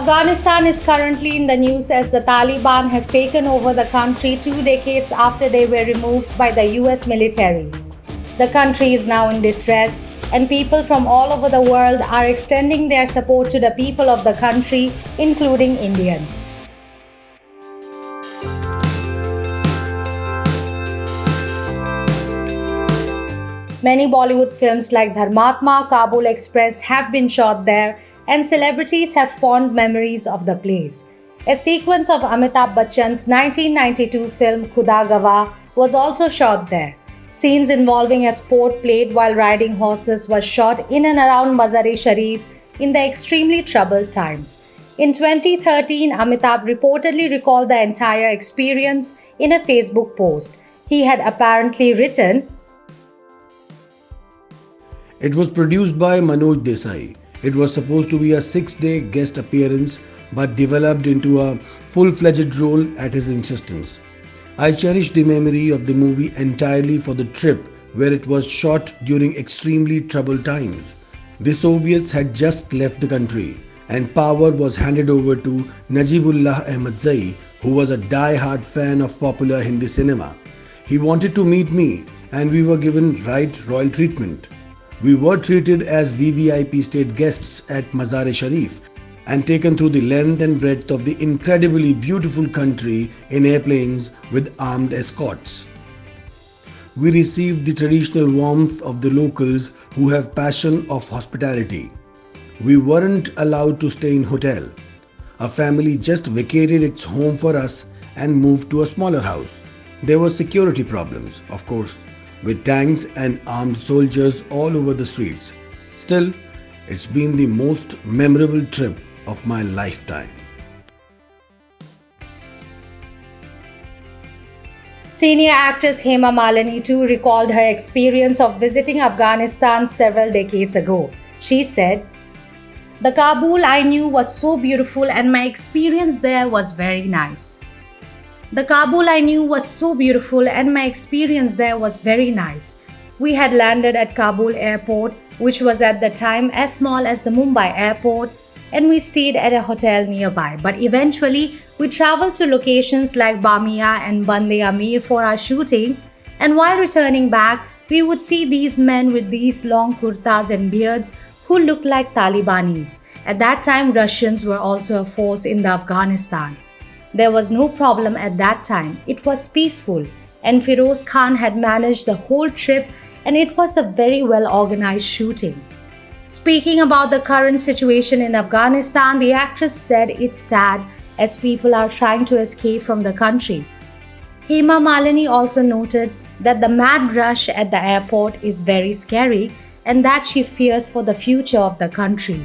Afghanistan is currently in the news as the Taliban has taken over the country 2 decades after they were removed by the US military. The country is now in distress, and people from all over the world are extending their support to the people of the country, including Indians. Many Bollywood films like Dharmatma, Kabul Express have been shot there, and celebrities have fond memories of the place. A sequence of Amitabh Bachchan's 1992 film Khuda Gawah was also shot there. Scenes involving a sport played while riding horses was shot in and around Mazar-e-Sharif in the extremely troubled times. In 2013, Amitabh reportedly recalled the entire experience in a Facebook post. He had apparently written, "It was produced by Manoj Desai. It was supposed to be a 6-day guest appearance but developed into a full-fledged role at his insistence. I cherish the memory of the movie entirely for the trip where it was shot during extremely troubled times. The Soviets had just left the country and power was handed over to Najibullah Ahmadzai, who was a die-hard fan of popular Hindi cinema. He wanted to meet me and we were given right royal treatment. We were treated as VVIP state guests at Mazar-e-Sharif and taken through the length and breadth of the incredibly beautiful country in airplanes with armed escorts. We received the traditional warmth of the locals who have passion of hospitality. We weren't allowed to stay in hotel. A family just vacated its home for us and moved to a smaller house. There were security problems, of course, with tanks and armed soldiers all over the streets. Still, it's been the most memorable trip of my lifetime." Senior actress Hema Malini too recalled her experience of visiting Afghanistan several decades ago. She said, "The Kabul I knew was so beautiful and my experience there was very nice. The Kabul I knew was so beautiful and my experience there was very nice. We had landed at Kabul airport, which was at the time as small as the Mumbai airport, and we stayed at a hotel nearby. But eventually, we traveled to locations like Bamia and Bande Amir for our shooting, and while returning back, we would see these men with these long kurtas and beards who looked like Talibanis. At that time, Russians were also a force in the Afghanistan. There was no problem at that time. It was peaceful, and Feroz Khan had managed the whole trip, and it was a very well organized shooting." Speaking about the current situation in Afghanistan, the actress said it's sad as people are trying to escape from the country. Hema Malini also noted that the mad rush at the airport is very scary and that she fears for the future of the country.